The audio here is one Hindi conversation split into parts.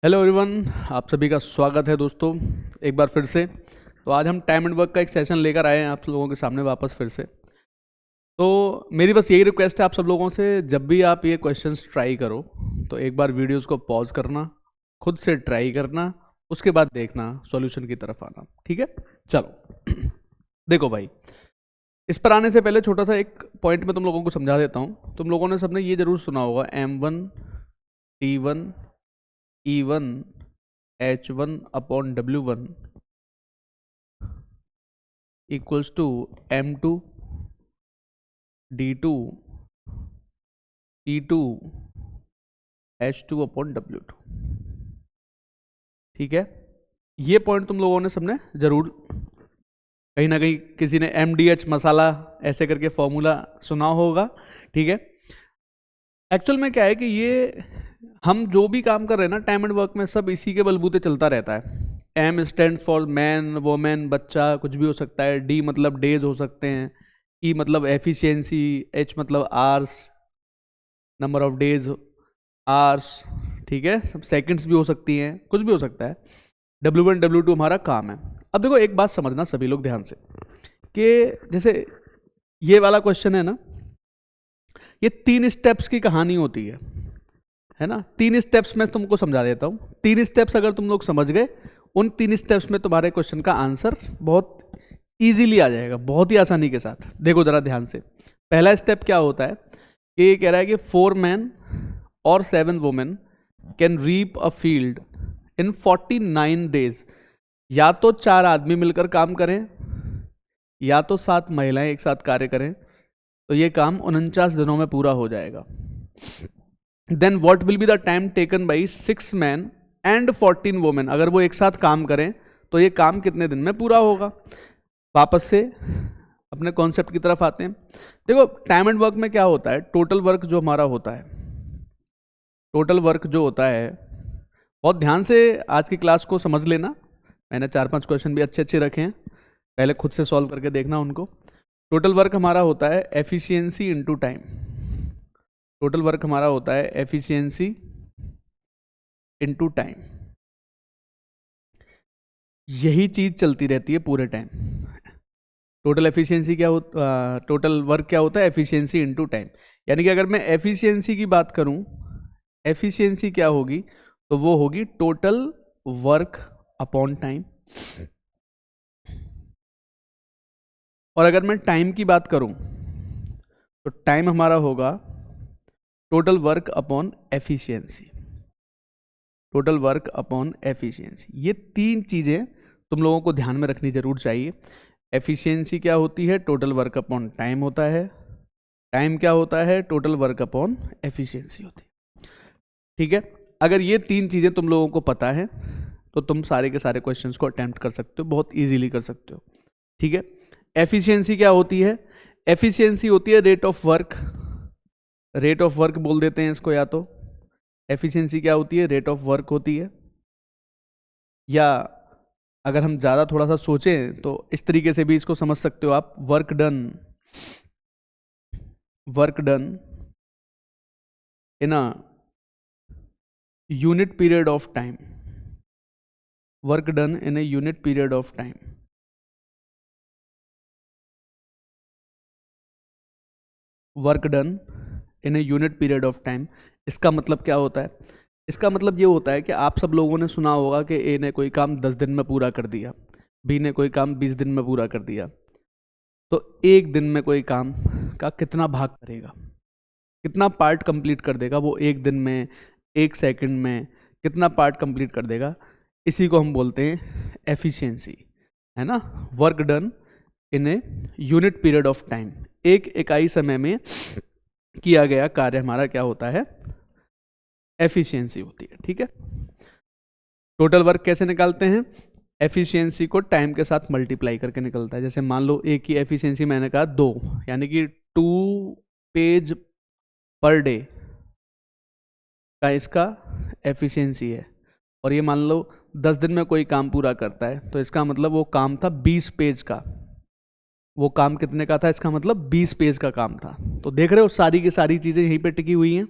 हेलो एवरीवन, आप सभी का स्वागत है दोस्तों एक बार फिर से। तो आज हम टाइम एंड वर्क का एक सेशन लेकर आए हैं आप लोगों के सामने वापस फिर से। तो मेरी बस यही रिक्वेस्ट है आप सब लोगों से, जब भी आप ये क्वेश्चंस ट्राई करो तो एक बार वीडियोस को पॉज करना, खुद से ट्राई करना, उसके बाद देखना, सॉल्यूशन की तरफ आना। ठीक है, चलो देखो भाई, इस पर आने से पहले छोटा सा एक पॉइंट में तुम लोगों को समझा देता हूँ। तुम लोगों ने सबने ये जरूर सुना होगा M1 T1 E1 H1 upon W1 equals to M2 D2 E2 H2 upon W2। ठीक है, ये पॉइंट तुम लोगों ने सबने जरूर कहीं ना कहीं किसी ने MDH मसाला ऐसे करके फॉर्मूला सुना होगा। ठीक है, एक्चुअल में क्या है कि ये हम जो भी काम कर रहे हैं ना टाइम एंड वर्क में, सब इसी के बलबूते चलता रहता है। M stand for man, women, बच्चा, कुछ भी हो सकता है। D मतलब डेज हो सकते हैं। E मतलब एफिशिएंसी। H मतलब hours, number of days, hours. ठीक है, सब सेकंड्स भी हो सकती हैं, कुछ भी हो सकता है। W1 W2 हमारा काम है। अब देखो एक बात समझना सभी लोग ध्यान से, कि जैसे ये वाला क्वेश्चन है ना, ये 3 स्टेप्स की कहानी होती है ना। 3 स्टेप्स में तुमको समझा देता हूँ। 3 स्टेप्स अगर तुम लोग समझ गए, उन 3 स्टेप्स में तुम्हारे क्वेश्चन का आंसर बहुत इजीली आ जाएगा, बहुत ही आसानी के साथ। देखो जरा ध्यान से, पहला स्टेप क्या होता है कि ये कह रहा है कि 4 मैन और 7 women can reap a field in 49 days. या तो 4 आदमी मिलकर काम करें या तो 7 महिलाएं एक साथ कार्य करें, तो ये काम 49 दिनों में पूरा हो जाएगा। Then what will be the time taken by 6 man and 14 women. अगर वो एक साथ काम करें तो ये काम कितने दिन में पूरा होगा। वापस से अपने कॉन्सेप्ट की तरफ आते हैं। देखो टाइम एंड वर्क में क्या होता है, टोटल वर्क जो हमारा होता है, टोटल वर्क जो होता है, बहुत ध्यान से आज की क्लास को समझ लेना। मैंने 4-5 क्वेश्चन भी अच्छे अच्छे रखे हैं, पहले खुद से सॉल्व करके देखना उनको। टोटल वर्क हमारा होता है efficiency into time. Total work हमारा होता है एफिशिएंसी इनटू टाइम। यही चीज चलती रहती है पूरे टाइम। टोटल एफिशिएंसी क्या होता, टोटल वर्क क्या होता है, एफिशिएंसी इनटू टाइम। यानी कि अगर मैं एफिशिएंसी की बात करूं, एफिशिएंसी क्या होगी, तो वो होगी टोटल वर्क अपॉन टाइम। और अगर मैं टाइम की बात करूं तो टाइम हमारा होगा total work upon efficiency. Total work upon efficiency, ये 3 चीजें तुम लोगों को ध्यान में रखनी जरूर चाहिए। एफिशिएंसी क्या होती है, टोटल वर्क अपॉन टाइम होता है। टाइम क्या होता है, टोटल वर्क अपॉन एफिशिएंसी होती है। ठीक है, अगर ये 3 चीजें तुम लोगों को पता है तो तुम सारे के सारे क्वेश्चंस को अटेम्प्ट कर सकते हो, बहुत इजीली कर सकते हो। ठीक है, एफिशिएंसी क्या होती है, एफिशिएंसी होती है rate of work. Rate of work बोल देते हैं इसको, या तो एफिशिएंसी क्या होती है, रेट ऑफ वर्क होती है। या अगर हम ज़्यादा थोड़ा सा सोचें तो इस तरीके से भी इसको समझ सकते हो आप, work done, work done in a unit period of time. Work done in a unit period of time. Work done in a unit period of time, इसका मतलब क्या होता है, इसका मतलब ये होता है कि आप सब लोगों ने सुना होगा कि ए ने कोई काम 10 दिन में पूरा कर दिया, बी ने कोई काम 20 दिन में पूरा कर दिया। तो एक दिन में कोई काम का कितना भाग करेगा, कितना पार्ट कंप्लीट कर देगा वो एक दिन में, एक सेकंड में कितना पार्ट कंप्लीट कर देगा, इसी को हम बोलते हैं एफिशिएंसी, है ना। Work done in a unit period of time, एक इकाई समय में किया गया कार्य हमारा क्या होता है, एफिशिएंसी होती है। ठीक है, टोटल वर्क कैसे निकालते हैं, एफिशिएंसी को टाइम के साथ मल्टीप्लाई करके निकलता है। जैसे मान लो एक की एफिशिएंसी मैंने कहा 2, यानी कि 2 पेज पर डे का इसका एफिशिएंसी है। और ये मान लो 10 दिन में कोई काम पूरा करता है, तो इसका मतलब वो काम था 20 पेज का। वो काम कितने का था, इसका मतलब 20 पेज का काम था। तो देख रहे हो सारी की सारी चीज़ें यहीं पे टिकी हुई हैं,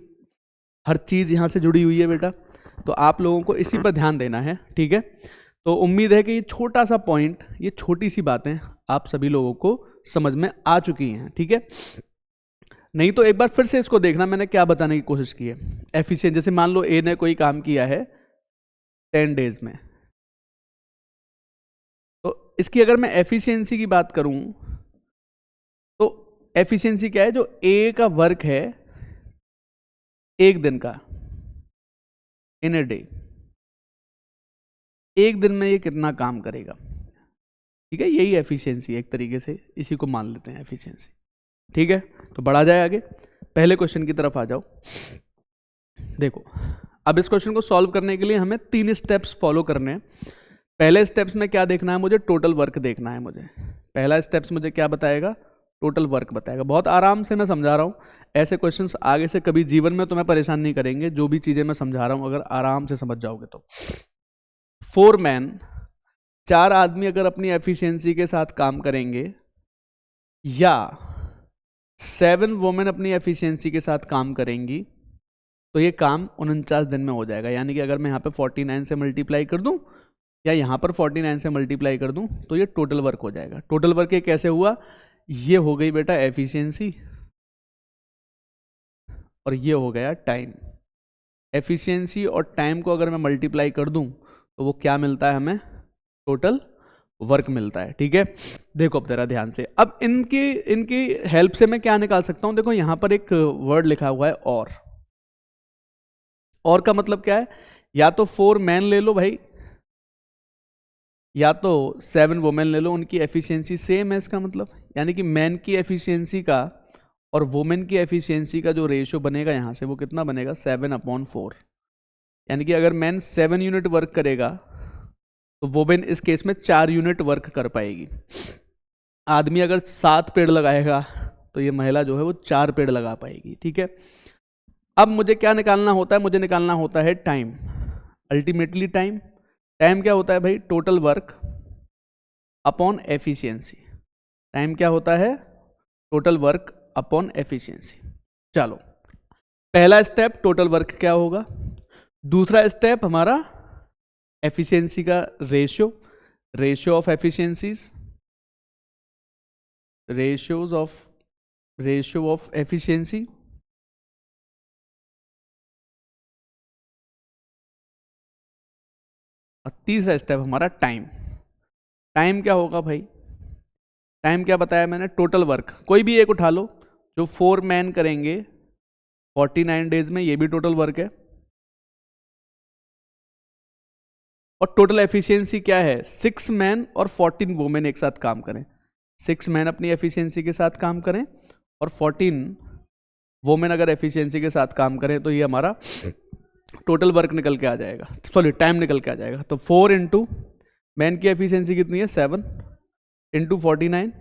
हर चीज़ यहाँ से जुड़ी हुई है बेटा। तो आप लोगों को इसी पर ध्यान देना है, ठीक है। तो उम्मीद है कि ये छोटा सा पॉइंट, ये छोटी सी बातें आप सभी लोगों को समझ में आ चुकी हैं, ठीक है। नहीं तो एक बार फिर से इसको देखना मैंने क्या बताने की कोशिश की है। एफिशिएंट, जैसे मान लो ए ने कोई काम किया है 10 डेज में, तो इसकी अगर मैं एफिशिएंसी की बात करूं तो एफिशिएंसी क्या है, जो ए का वर्क है एक दिन का, इन ए डे, एक दिन में ये कितना काम करेगा, ठीक है। यही एफिशिएंसी है एक तरीके से, इसी को मान लेते हैं एफिशिएंसी, ठीक है। तो बढ़ा जाए आगे, पहले क्वेश्चन की तरफ आ जाओ। देखो अब इस क्वेश्चन को सॉल्व करने के लिए हमें 3 स्टेप्स फॉलो करने हैं। पहले स्टेप्स में क्या देखना है मुझे, टोटल वर्क देखना है मुझे। पहला स्टेप्स मुझे क्या बताएगा, टोटल वर्क बताएगा। बहुत आराम से मैं समझा रहा हूँ, ऐसे क्वेश्चंस आगे से कभी जीवन में तुम्हें परेशान नहीं करेंगे। जो भी चीज़ें मैं समझा रहा हूँ अगर आराम से समझ जाओगे तो। 4 मैन, 4 आदमी अगर अपनी एफिशिएंसी के साथ काम करेंगे, या 7 वुमेन अपनी एफिशिएंसी के साथ काम करेंगी, तो ये काम 49 दिन में हो जाएगा। यानी कि अगर मैं यहाँ पे 49 से मल्टीप्लाई कर दूँ या यहाँ पर 49 से मल्टीप्लाई कर दूँ तो ये टोटल वर्क हो जाएगा। टोटल वर्क ये कैसे हुआ, ये हो गई बेटा एफिशिएंसी और ये हो गया टाइम। एफिशिएंसी और टाइम को अगर मैं मल्टीप्लाई कर दूँ तो वो क्या मिलता है हमें, टोटल वर्क मिलता है, ठीक है। देखो अब जरा ध्यान से, अब इनकी हेल्प से मैं क्या निकाल सकता हूँ। देखो यहाँ पर एक वर्ड लिखा हुआ है और का मतलब क्या है, या तो 4 मैन ले लो भाई, या तो 7 वुमेन ले लो, उनकी एफिशिएंसी सेम है इसका मतलब। यानी कि मैन की एफिशिएंसी का और वुमेन की एफिशिएंसी का जो रेशियो बनेगा यहाँ से, वो कितना बनेगा, 7/4। यानी कि अगर मैन 7 यूनिट वर्क करेगा तो वुमेन इस केस में 4 यूनिट वर्क कर पाएगी। आदमी अगर 7 पेड़ लगाएगा तो ये महिला जो है वो 4 पेड़ लगा पाएगी, ठीक है। अब मुझे क्या निकालना होता है, मुझे निकालना होता है टाइम। अल्टीमेटली टाइम क्या होता है भाई, total work upon efficiency. Time क्या होता है, टोटल वर्क अपॉन एफिशिएंसी। चलो पहला स्टेप टोटल वर्क क्या होगा, दूसरा स्टेप हमारा एफिशिएंसी का ratio of efficiencies, ratio of efficiency. और तीसरा स्टेप हमारा टाइम क्या होगा भाई, टाइम क्या बताया मैंने, टोटल वर्क। कोई भी एक उठा लो, जो 4 मैन करेंगे 49 डेज में, ये भी टोटल वर्क है। और टोटल एफिशिएंसी क्या है, 6 मैन और 14 वुमेन एक साथ काम करें। 6 मैन अपनी एफिशिएंसी के साथ काम करें और 14 वुमेन अगर एफिशिएंसी के साथ काम करें तो ये हमारा टोटल वर्क निकल के आ जाएगा, सॉरी टाइम निकल के आ जाएगा। तो 4 इंटू मैन की एफिशिएंसी कितनी है, 7 इंटू 49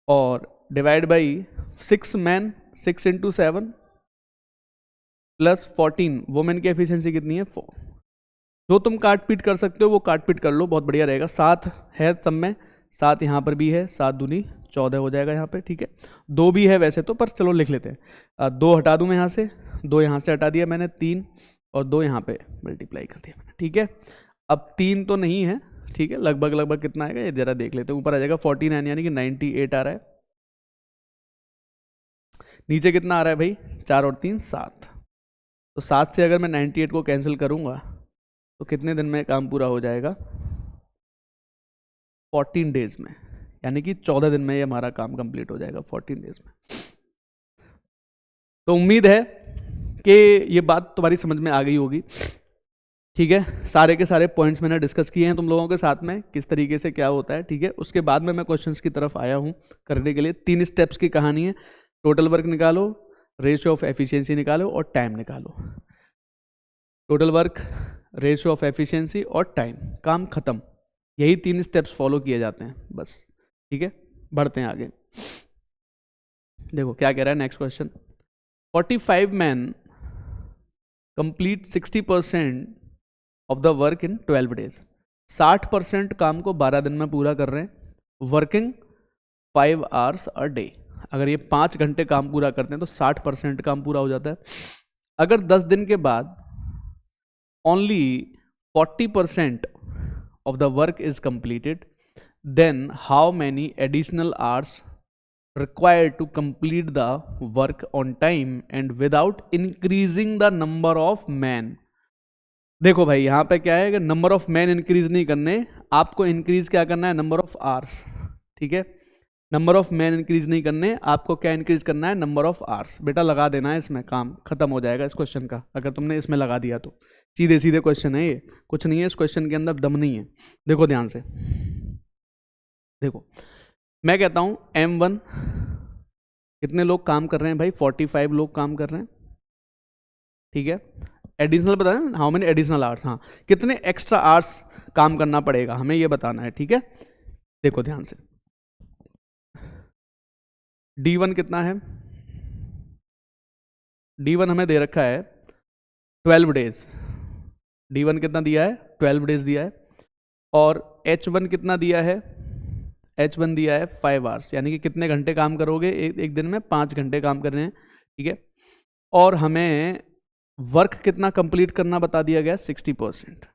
और divide by 6 man, 6 into 7 plus 14 women की एफिशिएंसी कितनी है, 4। जो तुम काट पीट कर सकते हो वो काट पीट कर लो, बहुत बढ़िया रहेगा। 7 है सब में, 7 यहाँ पर भी है, 7 दूनी 14 हो जाएगा यहाँ पे, ठीक है। 2 भी है वैसे तो, पर चलो लिख लेते हैं। 2 हटा दूँ मैं यहाँ से, 2 यहाँ से हटा दिया मैंने, 3 और 2 यहाँ पे मल्टीप्लाई कर दिया मैंने, ठीक है। अब 3 तो नहीं है, ठीक है, लगभग कितना आएगा ये जरा देख लेते हैं। ऊपर आ जाएगा 49 यानी कि 98 आ रहा है। नीचे कितना आ रहा है भाई, 4 और 3 7। तो 7 से अगर मैं 98 को कैंसिल करूँगा तो कितने दिन में काम पूरा हो जाएगा, 14 डेज में। यानी कि 14 दिन में ये हमारा काम कंप्लीट हो जाएगा 14 डेज में। तो उम्मीद है कि ये बात तुम्हारी समझ में आ गई होगी, ठीक है। सारे के सारे पॉइंट्स मैंने डिस्कस किए हैं तुम लोगों के साथ में, किस तरीके से क्या होता है, ठीक है। उसके बाद में मैं क्वेश्चंस की तरफ आया हूँ करने के लिए। 3 स्टेप्स की कहानी है, टोटल वर्क निकालो, रेशियो ऑफ एफिशिएंसी निकालो और टाइम निकालो। Total work, ratio of efficiency और टाइम, काम खत्म। यही 3 स्टेप्स फॉलो किए जाते हैं बस, ठीक है। बढ़ते हैं आगे, देखो क्या कह रहा है next question. 45 man complete 60% of the work in 12 days. 60% काम को 12 दिन में पूरा कर रहे हैं, वर्किंग 5 आवर्स अ डे। अगर ये 5 घंटे काम पूरा करते हैं तो 60% काम पूरा हो जाता है। अगर 10 दिन के बाद only 40% of the work is completed, then how many additional hours required to complete the work on time and without increasing the number of men? देखो भाई यहाँ पे क्या है कि नंबर ऑफ मैन इंक्रीज नहीं करने, आपको इंक्रीज क्या करना है, नंबर ऑफ आवर्स। ठीक है, नंबर ऑफ मैन इंक्रीज नहीं करने, आपको क्या इंक्रीज करना है, नंबर ऑफ आवर्स। बेटा लगा देना है इसमें, काम खत्म हो जाएगा इस क्वेश्चन का, अगर तुमने इसमें लगा दिया तो। सीधे सीधे क्वेश्चन है ये, कुछ नहीं है इस क्वेश्चन के अंदर, दम नहीं है। देखो ध्यान से, देखो मैं कहता हूं M1 कितने लोग काम कर रहे हैं भाई, 45 लोग काम कर रहे हैं। ठीक है, एडिशनल बताया ना, हाउ मेनी एडिशनल आवर्स, हाँ कितने एक्स्ट्रा आवर्स काम करना पड़ेगा हमें ये बताना है। ठीक है, देखो ध्यान से, D1 कितना है, D1 हमें दे रखा है 12 डेज। D1 कितना दिया है, 12 डेज दिया है। और H1 कितना दिया है, H1 दिया है 5 आवर्स, यानी कि कितने घंटे काम करोगे, एक दिन में 5 घंटे काम करने हैं। ठीक है, और हमें वर्क कितना कंप्लीट करना बता दिया गया, 60%।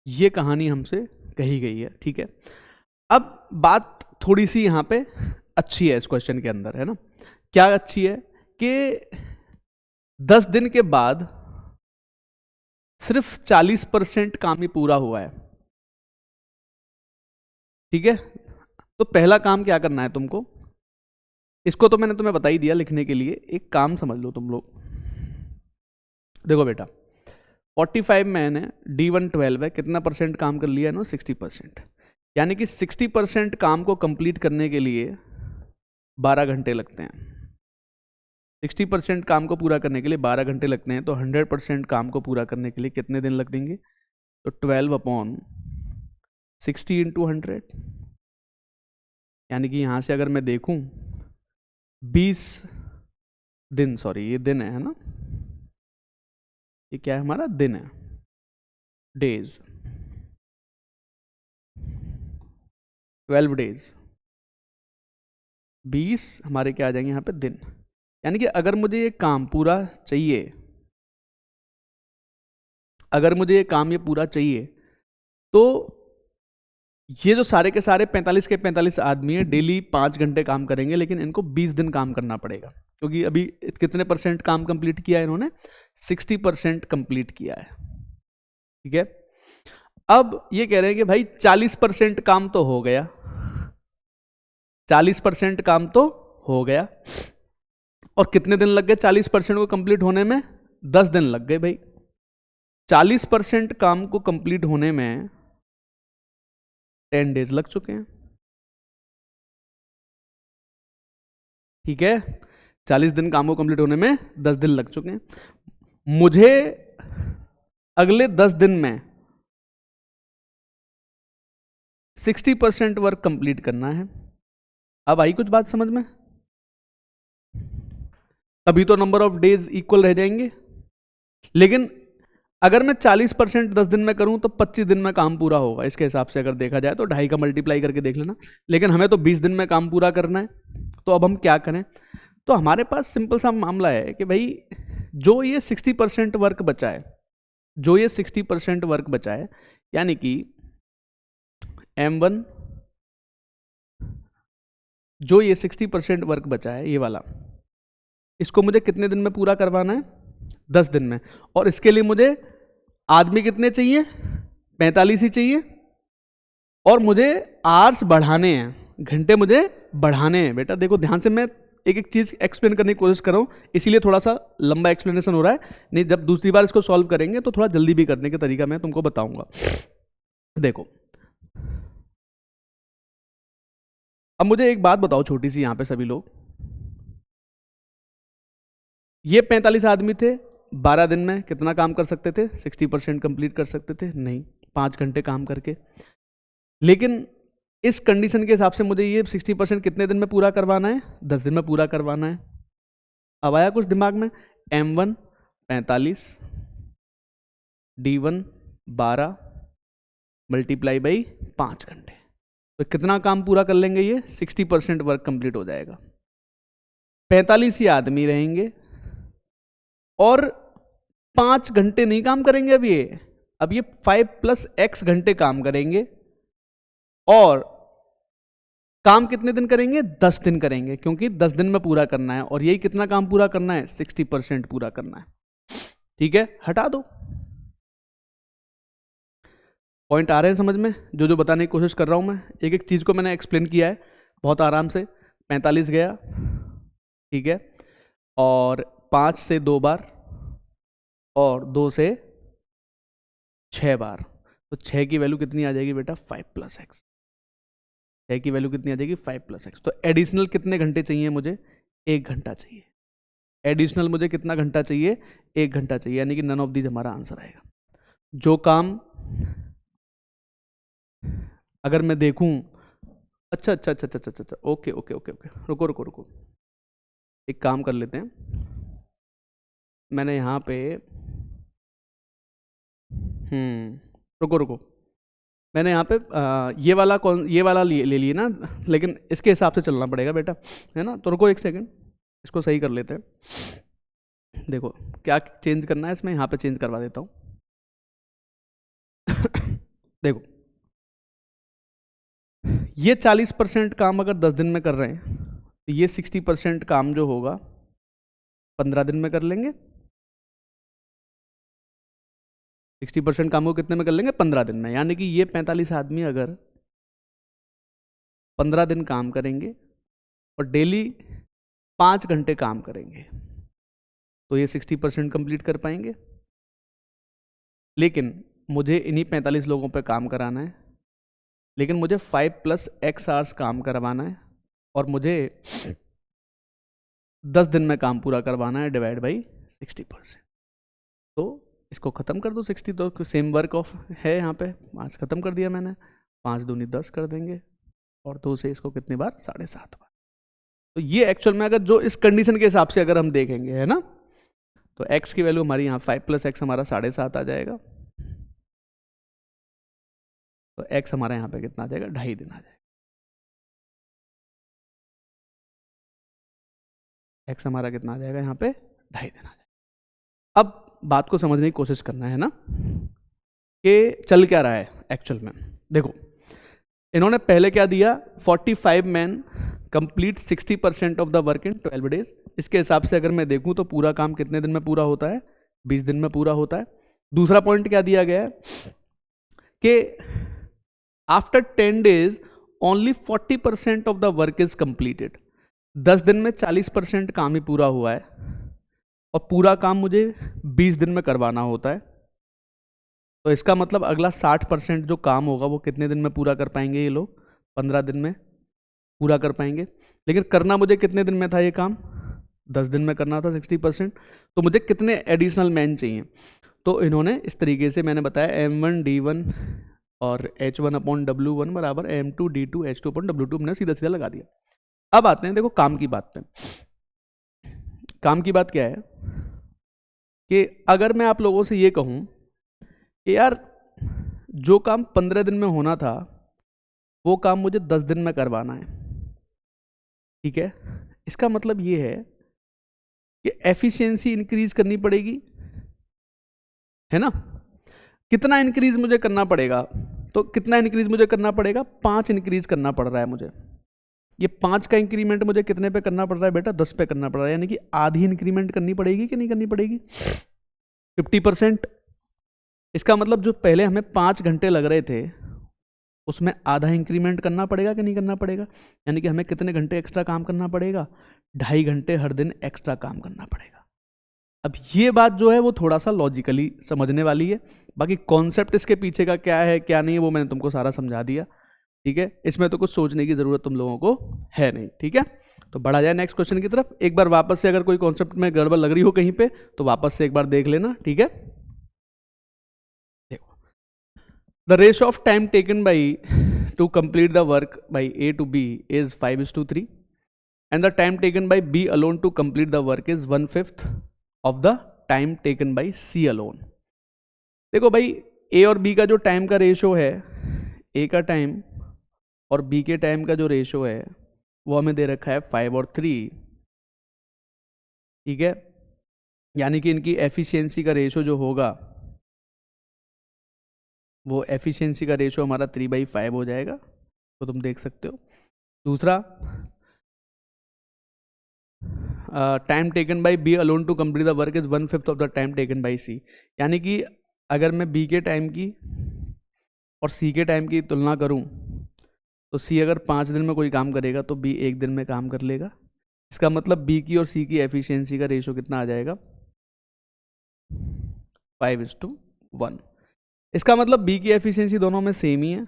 ये कहानी हमसे कही गई है। ठीक है, अब बात थोड़ी सी यहाँ पे अच्छी है इस क्वेश्चन के अंदर, है ना। क्या अच्छी है कि 10 दिन के बाद सिर्फ 40% काम ही पूरा हुआ है। ठीक है, तो पहला काम क्या करना है तुमको, इसको तो मैंने तुम्हें बता ही दिया लिखने के लिए, एक काम समझ लो तुम लोग। देखो बेटा 45 मैन है, D1 12 है, कितना परसेंट काम कर लिया है ना, 60%। यानी कि 60% काम को कंप्लीट करने के लिए 12 घंटे लगते हैं। 60% काम को पूरा करने के लिए 12 घंटे लगते हैं, तो 100% काम को पूरा करने के लिए कितने दिन लग देंगे, तो 12/60 × 100, यानी कि यहां से अगर मैं देखूं 20 दिन, सॉरी ये दिन है ना, ये क्या है हमारा, दिन है, डेज, 12 डेज, 20 हमारे क्या आ जाएंगे यहाँ पे, दिन। यानी कि अगर मुझे ये काम पूरा चाहिए, अगर मुझे ये काम ये पूरा चाहिए, तो ये जो सारे के सारे 45 के 45 आदमी है, डेली 5 घंटे काम करेंगे, लेकिन इनको 20 दिन काम करना पड़ेगा, क्योंकि अभी कितने परसेंट काम कंप्लीट किया है इन्होंने, 60% कंप्लीट किया है। ठीक है, अब ये कह रहे हैं कि भाई 40% काम तो हो गया, 40% काम तो हो गया, और कितने दिन लग गए 40% को कंप्लीट होने में, 10 दिन लग गए भाई। 40% काम को कंप्लीट होने में 10 डेज लग चुके हैं। ठीक है, 40 दिन काम को कंप्लीट होने में 10 दिन लग चुके हैं। मुझे अगले 10 दिन में 60% वर्क कंप्लीट करना है। अब आई कुछ बात समझ में, तभी तो नंबर ऑफ डेज इक्वल रह जाएंगे। लेकिन अगर मैं 40% 10 दिन में करूं तो 25 दिन में काम पूरा होगा, इसके हिसाब से अगर देखा जाए तो 2.5 का मल्टीप्लाई करके देख लेना। लेकिन हमें तो 20 दिन में काम पूरा करना है, तो अब हम क्या करें, तो हमारे पास सिंपल सा मामला है कि भाई जो ये 60% वर्क बचा है, जो ये 60% वर्क बचा है, यानी कि M1 जो ये 60% वर्क बचा है, ये वाला, इसको मुझे कितने दिन में पूरा करवाना है, 10 दिन में। और इसके लिए मुझे आदमी कितने चाहिए, 45 ही चाहिए, और मुझे आवर्स बढ़ाने हैं, घंटे मुझे बढ़ाने हैं। बेटा देखो ध्यान से, मैं एक एक चीज एक्सप्लेन करने की कोशिश कर रहा हूं, इसीलिए थोड़ा सा लंबा एक्सप्लेनेशन हो रहा है। नहीं, जब दूसरी बार इसको सॉल्व करेंगे तो थोड़ा जल्दी भी करने का तरीका मैं तुमको बताऊंगा। देखो अब मुझे एक बात बताओ छोटी सी यहां पे सभी लोग, ये 45 आदमी थे, 12 दिन में कितना काम कर सकते थे, 60% कंप्लीट कर सकते थे, नहीं 5 घंटे काम करके। लेकिन इस कंडीशन के हिसाब से मुझे ये 60% कितने दिन में पूरा करवाना है, 10 दिन में पूरा करवाना है। अब आया कुछ दिमाग में, M1 45, D1 12 मल्टीप्लाई बाई 5 घंटे, तो कितना काम पूरा कर लेंगे, ये 60% वर्क कंप्लीट हो जाएगा। 45 ही आदमी रहेंगे, और 5 घंटे नहीं काम करेंगे अब ये 5 + x घंटे काम करेंगे, और काम कितने दिन करेंगे? 10 दिन करेंगे, क्योंकि 10 दिन में पूरा करना है, और यही कितना काम पूरा करना है? 60% पूरा करना है। ठीक है, हटा दो। पॉइंट आ रहे हैं समझ में? जो जो बताने की कोशिश कर रहा हूं मैं, एक एक चीज को मैंने एक्सप्लेन किया है बहुत आराम से। 45 गया, ठीक है, और 5 से 2 बार, और 2 से 6 बार, तो 6 की वैल्यू कितनी आ जाएगी बेटा? 5 + x। 6 की वैल्यू कितनी आ जाएगी? 5 + x। तो एडिशनल कितने घंटे चाहिए मुझे? 1 घंटा चाहिए। एडिशनल मुझे कितना घंटा चाहिए? 1 घंटा चाहिए, यानी कि नन ऑफ दीज हमारा आंसर आएगा। जो काम अगर मैं देखूं, अच्छा अच्छा अच्छा अच्छा अच्छा अच्छा, ओके ओके ओके ओके, रुको रुको रुको, एक काम कर लेते हैं। मैंने यहाँ पे रुको रुको, मैंने यहाँ पे ये वाला ले लिए ना, लेकिन इसके हिसाब से चलना पड़ेगा बेटा, है ना? तो रुको एक सेकंड, इसको सही कर लेते हैं। देखो क्या चेंज करना है इसमें, यहाँ पे चेंज करवा देता हूँ। देखो, ये 40% काम अगर 10 दिन में कर रहे हैं, तो ये 60% काम जो होगा 15 दिन में कर लेंगे। 60% काम को कितने में कर लेंगे? 15 दिन में। यानी कि ये 45 आदमी अगर 15 दिन काम करेंगे और डेली 5 घंटे काम करेंगे, तो ये 60% कंप्लीट कर पाएंगे। लेकिन मुझे इन्हीं 45 लोगों पे काम कराना है, लेकिन मुझे 5 + x आवर्स काम करवाना है, और मुझे 10 दिन में काम पूरा करवाना है, डिवाइड बाई 60%। तो इसको ख़त्म कर दो। 60 तो सेम वर्क ऑफ है यहाँ पे, 5 ख़त्म कर दिया मैंने, 5 दूनी 10 कर देंगे, और 2 से इसको कितनी बार? 7.5 बार। तो ये एक्चुअल में अगर जो इस कंडीशन के हिसाब से अगर हम देखेंगे, है ना, तो x की वैल्यू हमारी यहाँ 5 + x हमारा 7.5 आ जाएगा, तो x हमारा यहाँ पे कितना आ जाएगा? 2.5 दिन आ जाएगा। x हमारा कितना आ जाएगा यहाँ पे? 2.5 दिन आ जाएगा। अब बात को समझने की कोशिश करना है ना, कि चल क्या रहा है एक्चुअल में। देखो, इन्होंने पहले क्या दिया? 45 man complete 60% of the work in 12 days. इसके हिसाब से अगर मैं देखूं तो पूरा काम कितने दिन में पूरा होता है? 20 दिन में पूरा होता है। दूसरा पॉइंट क्या दिया गया है कि after 10 days only 40% of the work is completed. 10 दिन में 40% काम ही पूरा हुआ है, और पूरा काम मुझे 20 दिन में करवाना होता है। तो इसका मतलब अगला 60% जो काम होगा वो कितने दिन में पूरा कर पाएंगे ये लोग? 15 दिन में पूरा कर पाएंगे। लेकिन करना मुझे कितने दिन में था ये काम? 10 दिन में करना था 60%। तो मुझे कितने एडिशनल मैन चाहिए? तो इन्होंने इस तरीके से मैंने बताया, m1d1 और h1/w1 बराबर m2d2 h2/w2, मैंने सीधा सीधा लगा दिया। अब आते हैं देखो काम की बात पे। काम की बात क्या है कि अगर मैं आप लोगों से ये कहूं कि यार जो काम 15 दिन में होना था वो काम मुझे 10 दिन में करवाना है, ठीक है, इसका मतलब ये है कि एफिशिएंसी इंक्रीज करनी पड़ेगी, है ना? कितना इंक्रीज मुझे करना पड़ेगा? तो कितना इंक्रीज मुझे करना पड़ेगा? 5 इंक्रीज करना पड़ रहा है मुझे। ये 5 का इंक्रीमेंट मुझे कितने पे करना पड़ रहा है बेटा? 10 पे करना पड़ रहा है, यानी कि आधी इंक्रीमेंट करनी पड़ेगी कि नहीं करनी पड़ेगी? 50%। इसका मतलब जो पहले हमें 5 घंटे लग रहे थे उसमें आधा इंक्रीमेंट करना पड़ेगा कि नहीं करना पड़ेगा? यानी कि हमें कितने घंटे एक्स्ट्रा काम करना पड़ेगा? 2.5 घंटे हर दिन एक्स्ट्रा काम करना पड़ेगा। अब ये बात जो है वो थोड़ा सा लॉजिकली समझने वाली है, बाकी कॉन्सेप्ट इसके पीछे का क्या है क्या नहीं है वो मैंने तुमको सारा समझा दिया, ठीक है? इसमें तो कुछ सोचने की जरूरत तुम लोगों को है नहीं, ठीक है? तो बढ़ा जाए नेक्स्ट क्वेश्चन की तरफ। एक बार वापस से अगर कोई कॉन्सेप्ट में गड़बड़ लग रही हो कहीं पे तो वापस से एक बार देख लेना, ठीक है? देखो, the ratio of time taken by two complete the work by A to B is 5:3, and the time taken by B alone to complete the work is 1/5 of the time taken by C alone। देखो भाई, A और B का जो टाइम का रेशो है, A का टाइम और B के टाइम का जो रेशो है वो हमें दे रखा है 5 और 3, ठीक है? यानी कि इनकी एफिशिएंसी का रेशो जो होगा वो एफिशिएंसी का रेशो हमारा 3/5 हो जाएगा, तो तुम देख सकते हो। दूसरा, time taken by B alone to complete the work is 1/5 of the time taken by C. यानी कि अगर मैं बी के टाइम की और सी के टाइम की तुलना करूं तो सी अगर 5 दिन में कोई काम करेगा तो बी 1 दिन में काम कर लेगा। इसका मतलब बी की और सी की एफिशिएंसी का रेशो कितना आ जाएगा, 5:1। इसका मतलब बी की एफिशिएंसी दोनों में सेम ही है,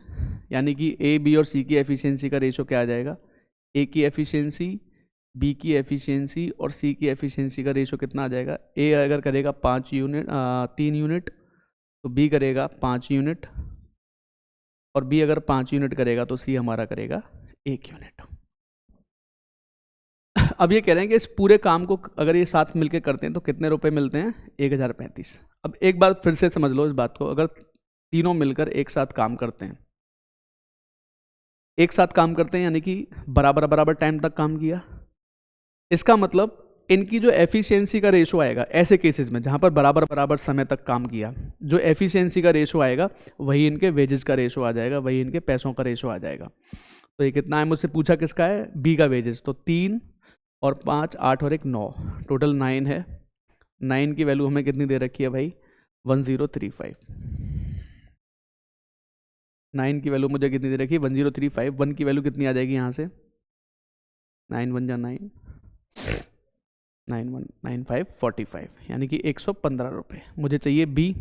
यानी कि ए बी और सी की एफिशिएंसी का रेशो क्या आ जाएगा, ए की एफिशिएंसी, बी की एफिशिएंसी और सी की एफिशिएंसी का रेशो कितना आ जाएगा। ए अगर करेगा 3 यूनिट तो बी करेगा 5 यूनिट, और बी अगर 5 यूनिट करेगा तो सी हमारा करेगा 1 यूनिट। अब ये कह रहे हैं कि इस पूरे काम को अगर ये साथ मिलकर करते हैं तो कितने रुपए मिलते हैं, 1035। अब एक बात फिर से समझ लो इस बात को, अगर तीनों मिलकर एक साथ काम करते हैं, यानी कि बराबर बराबर टाइम तक काम किया, इसका मतलब इनकी जो एफिशिएंसी का रेशो आएगा, ऐसे केसेस में जहां पर बराबर बराबर समय तक काम किया, जो एफिशिएंसी का रेशो आएगा वही इनके वेजेस का रेशो आ जाएगा, वही इनके पैसों का रेशो आ जाएगा। तो ये कितना है, मुझसे पूछा किसका है, बी का वेजेस। तो 3 और 5, 8 और 1 9, टोटल 9 है। 9 की वैल्यू हमें कितनी दे रखी है भाई, 1035। 9 की वैल्यू मुझे कितनी दे रखी है, 1035। 1 की वैल्यू कितनी आ जाएगी यहाँ से, 9 1 जा 9, 9 1 9 5 45, यानी कि 115 रुपये मुझे चाहिए। बी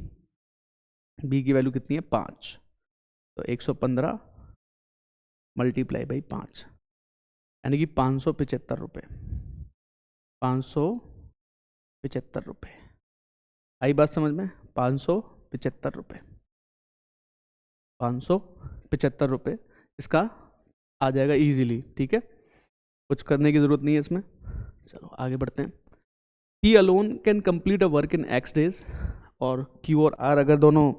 की वैल्यू कितनी है, 5। तो 115 मल्टीप्लाई बाई 5, यानी कि 575 रुपये, 575 रुपये। आई बात समझ में, 575 रुपये, 575 रुपये इसका आ जाएगा इजीली। ठीक है, कुछ करने की ज़रूरत नहीं है इसमें। चलो आगे बढ़ते हैं। P alone can complete a work in x days, और क्यू और आर अगर दोनों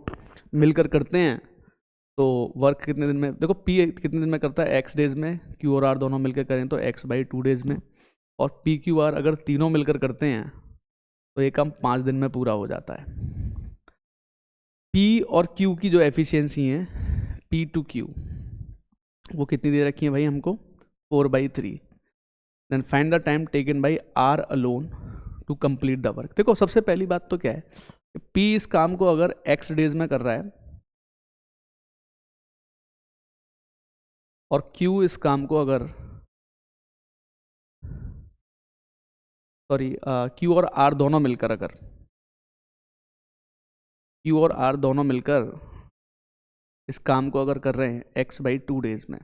मिलकर करते हैं तो वर्क कितने दिन में, देखो पी कितने दिन में करता है, एक्स डेज में, क्यू और आर दोनों मिलकर करें तो x/2 डेज में, और पी क्यू आर अगर तीनों मिलकर करते हैं तो ये काम 5 दिन में पूरा हो जाता है। पी और क्यू की जो एफिशिएंसी है, पी टू क्यू, वो कितनी दे रखी है भाई हमको, 4/3। Then find the time taken by R alone to complete the work. देखो सबसे पहली बात तो क्या है, पी इस काम को अगर x डेज में कर रहा है और Q इस काम को अगर Q और R दोनों मिलकर, अगर Q और R दोनों मिलकर इस काम को अगर कर रहे हैं x/2 डेज में,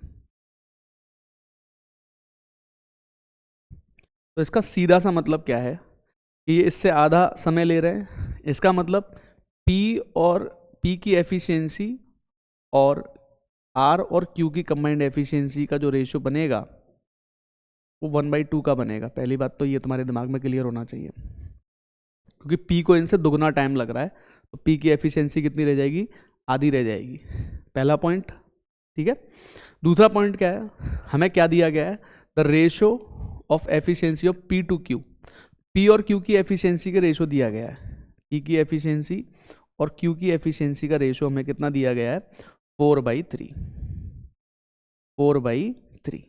तो इसका सीधा सा मतलब क्या है कि ये इससे आधा समय ले रहे हैं। इसका मतलब P की एफिशिएंसी और R और Q की कंबाइंड एफिशिएंसी का जो रेशियो बनेगा वो 1/2 का बनेगा। पहली बात तो ये तुम्हारे दिमाग में क्लियर होना चाहिए, क्योंकि P को इनसे दुगना टाइम लग रहा है, तो P की एफिशिएंसी कितनी रह जाएगी, आधी रह जाएगी। पहला पॉइंट, ठीक है। दूसरा पॉइंट क्या है, हमें क्या दिया गया है, the ratio of efficiency of P to Q। P और Q की एफिशिएंसी का रेशो दिया गया है, P की एफिशिएंसी और Q की एफिशिएंसी का रेशो हमें कितना दिया गया है, 4/3। 4/3।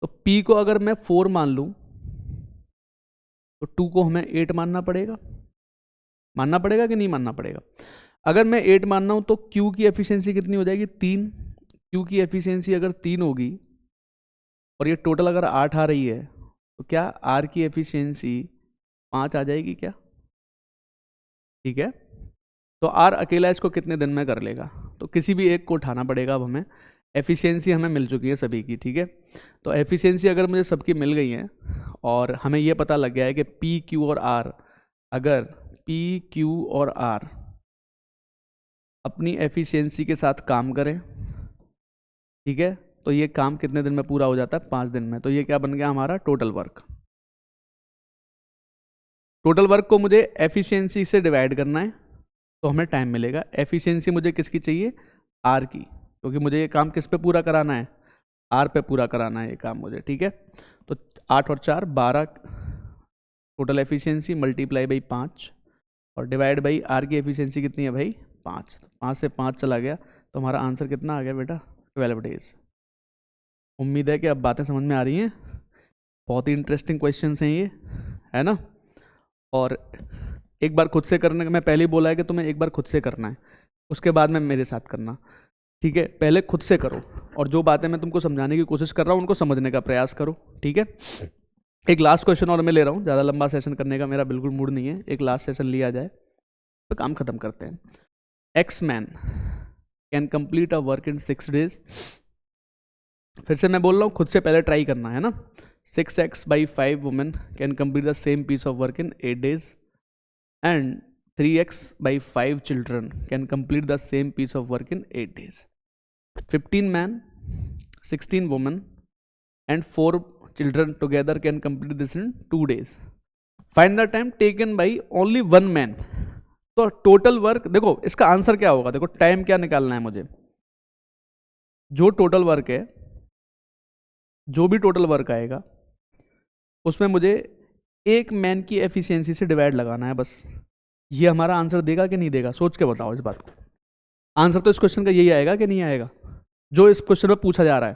तो P को अगर मैं 4 मान लूं तो 2 को हमें 8 मानना पड़ेगा कि नहीं मानना पड़ेगा। अगर मैं 8 मानना हूं तो Q की एफिशिएंसी कितनी हो जाएगी, 3। Q की एफिशिएंसी अगर 3 होगी और ये टोटल अगर 8 आ रही है तो क्या R की एफिशिएंसी 5 आ जाएगी क्या, ठीक है। तो R अकेला इसको कितने दिन में कर लेगा, तो किसी भी एक को उठाना पड़ेगा। अब हमें एफिशिएंसी हमें मिल चुकी है सभी की, ठीक है। तो एफिशिएंसी अगर मुझे सबकी मिल गई है और हमें यह पता लग गया है कि P Q और R, अगर P Q और R अपनी एफिशिएंसी के साथ काम करें, ठीक है, तो ये काम कितने दिन में पूरा हो जाता है, 5 दिन में। तो ये क्या बन गया हमारा, टोटल वर्क। टोटल वर्क को मुझे एफिशिएंसी से डिवाइड करना है तो हमें टाइम मिलेगा। एफिशिएंसी मुझे किसकी चाहिए, आर की, क्योंकि मुझे ये काम किस पे पूरा कराना है, आर पे पूरा कराना है ये काम मुझे, ठीक है। तो 8 और 4 12, टोटल एफिशिएंसी मल्टीप्लाई बाई 5 और डिवाइड बाई आर की एफिशिएंसी कितनी है भाई 5, 5 से 5 चला गया तो हमारा आंसर कितना आ गया बेटा 12 डेज। उम्मीद है कि अब बातें समझ में आ रही हैं। बहुत ही इंटरेस्टिंग क्वेश्चंस हैं ये, है ना। और एक बार खुद से करने का मैं पहले ही बोला है कि तुम्हें एक बार खुद से करना है, उसके बाद में मेरे साथ करना, ठीक है। पहले खुद से करो और जो बातें मैं तुमको समझाने की कोशिश कर रहा हूँ उनको समझने का प्रयास करो, ठीक है। एक लास्ट क्वेश्चन और मैं ले रहा हूँ, ज़्यादा लंबा सेशन करने का मेरा बिल्कुल मूड नहीं है, एक लास्ट सेशन लिया जाए तो काम खत्म करते हैं। X man can complete a work in 6 days। फिर से मैं बोल रहा हूँ, खुद से पहले ट्राई करना है ना। 6x by 5 women can complete the same piece of work in 8 days and 3x by 5 children can complete the same piece of work in 8 days. 15 men, 16 women and 4 children together can complete this in 2 days. Find the time taken by only one man. तो टोटल वर्क देखो, इसका आंसर क्या होगा, देखो टाइम क्या निकालना है मुझे। जो टोटल वर्क है, जो भी टोटल वर्क आएगा उसमें मुझे एक मैन की एफिशिएंसी से डिवाइड लगाना है बस। ये हमारा आंसर देगा कि नहीं देगा, सोच के बताओ इस बात को। आंसर तो इस क्वेश्चन का यही आएगा कि नहीं आएगा जो इस क्वेश्चन में पूछा जा रहा है।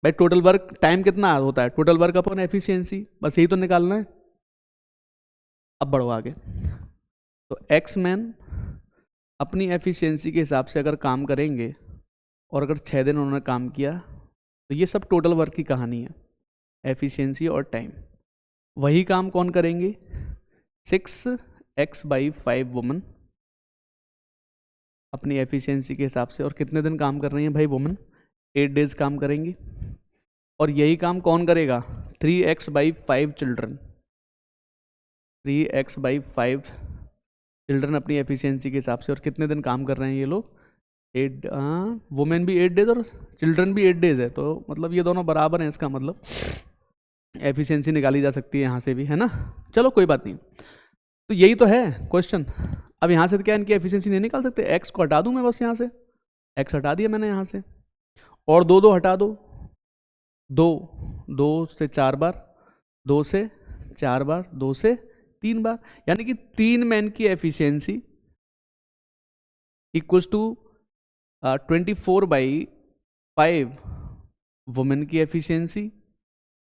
भाई टोटल वर्क टाइम कितना होता है, टोटल वर्क अपॉन एफिशिएंसी, बस यही तो निकालना है। अब बढ़ो आगे। तो एक्स मैन अपनी एफिशिएंसी के हिसाब से अगर काम करेंगे और अगर 6 दिन उन्होंने काम किया तो ये सब टोटल वर्क की कहानी है, एफिशिएंसी और टाइम। वही काम कौन करेंगे, 6x by 5 वुमन अपनी एफिशिएंसी के हिसाब से। और कितने दिन काम कर रही हैं भाई वुमन, 8 days काम करेंगी। और यही काम कौन करेगा, 3x by 5 children, 3x by 5 children अपनी एफिशिएंसी के हिसाब से। और कितने दिन काम कर रहे हैं ये लोग, 8, वुमेन भी 8 days और चिल्ड्रन भी 8 days है, तो मतलब ये दोनों बराबर हैं। इसका मतलब एफिशिएंसी निकाली जा सकती है यहाँ से भी, है ना। चलो कोई बात नहीं, तो यही तो है क्वेश्चन। अब यहाँ से तो क्या इनकी एफिशिएंसी नहीं निकाल सकते, एक्स को हटा दूँ मैं बस, यहाँ से एक्स हटा दिया मैंने यहाँ से, और 2 हटा दो, 2 से 4 बार, 2 से 4 बार, 2 से 3 बार, यानी कि 3 मैन की efficiency equals to 24 by 5 women की एफिशिएंसी।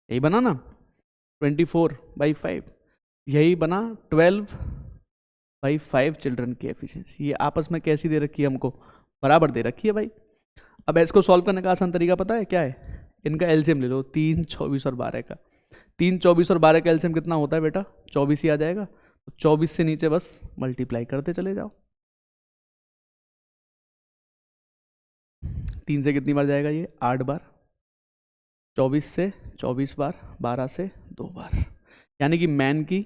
यही बना ना 24 by 5, यही बना 12 by 5 चिल्ड्रन की एफिशिएंसी। ये आपस में कैसी दे रखी है हमको, बराबर दे रखी है भाई। अब इसको सॉल्व करने का आसान तरीका पता है क्या है, इनका एलसीएम ले लो, 3, 24 और 12 का। 3, 24 और 12 का एलसीएम कितना होता है बेटा, 24 ही आ जाएगा। तो 24 से नीचे बस मल्टीप्लाई करते चले जाओ। 3 से कितनी बार जाएगा ये, 8 बार। 24 से 24 बार, 12 से 2 बार, यानी कि मैन की,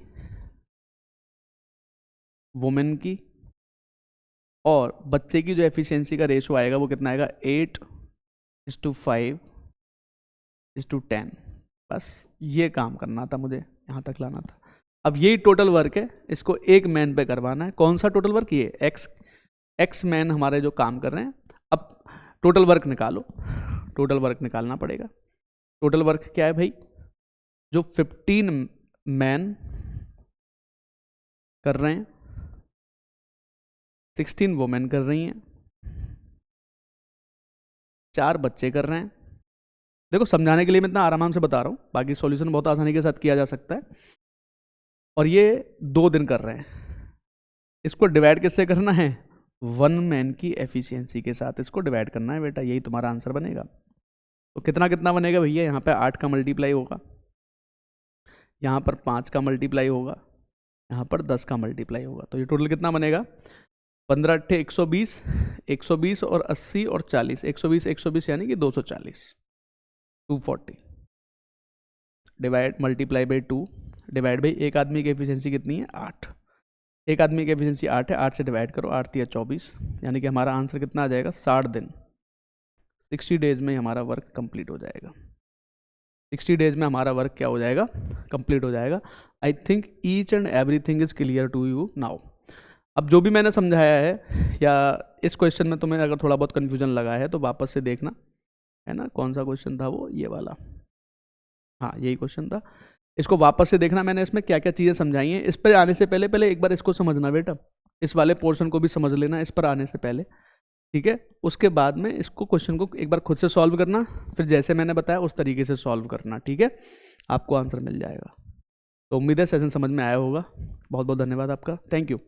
वुमेन की और बच्चे की जो एफिशिएंसी का रेशो आएगा वो कितना आएगा, 8:5:10। बस ये काम करना था मुझे, यहाँ तक लाना था। अब यही टोटल वर्क है, इसको एक मैन पे करवाना है। कौन सा टोटल वर्क, ये एक्स मैन हमारे जो काम कर रहे हैं। अब टोटल वर्क निकालो, टोटल वर्क निकालना पड़ेगा। टोटल वर्क क्या है भाई, जो 15 मैन कर रहे हैं, 16 वुमेन कर रही हैं, 4 बच्चे कर रहे हैं। देखो समझाने के लिए मैं इतना आराम से बता रहा हूँ, बाकी सॉल्यूशन बहुत आसानी के साथ किया जा सकता है। और ये 2 दिन कर रहे हैं, इसको डिवाइड किससे करना है, 1 मैन की एफिशिएंसी के साथ इसको डिवाइड करना है बेटा, यही तुम्हारा आंसर बनेगा। तो कितना कितना बनेगा भैया, यहाँ पे 8 का मल्टीप्लाई होगा, यहाँ पर 5 का मल्टीप्लाई होगा, यहाँ पर 10 का मल्टीप्लाई होगा। तो ये टोटल कितना बनेगा, 15 × 120, 120 और 80 और 40, 120 यानी कि 240, 240 divide multiply by 2 divide by एक आदमी की एफिशिएंसी कितनी है, 8। एक आदमी की एफिशिएंसी 8 है, 8 से डिवाइड करो, 8 × 24, यानी कि हमारा आंसर कितना आ जाएगा, 60 दिन, 60 डेज में हमारा वर्क कंप्लीट हो जाएगा। 60 डेज में हमारा वर्क क्या हो जाएगा, कंप्लीट हो जाएगा। I think each and everything is clear to you now. अब जो भी मैंने समझाया है, या इस क्वेश्चन में तुम्हें अगर थोड़ा बहुत कन्फ्यूजन लगा है तो वापस से देखना, है ना। कौन सा क्वेश्चन था वो, ये वाला, हाँ यही क्वेश्चन था। इसको वापस से देखना, मैंने इसमें क्या क्या चीज़ें समझाई हैं। इस पर आने से पहले पहले एक बार इसको समझना बेटा, इस वाले पोर्शन को भी समझ लेना इस पर आने से पहले, ठीक है। उसके बाद में इसको क्वेश्चन को एक बार खुद से सॉल्व करना, फिर जैसे मैंने बताया उस तरीके से सॉल्व करना, ठीक है। आपको आंसर मिल जाएगा। तो उम्मीद है सेशन समझ में आया होगा। बहुत बहुत धन्यवाद आपका, थैंक यू।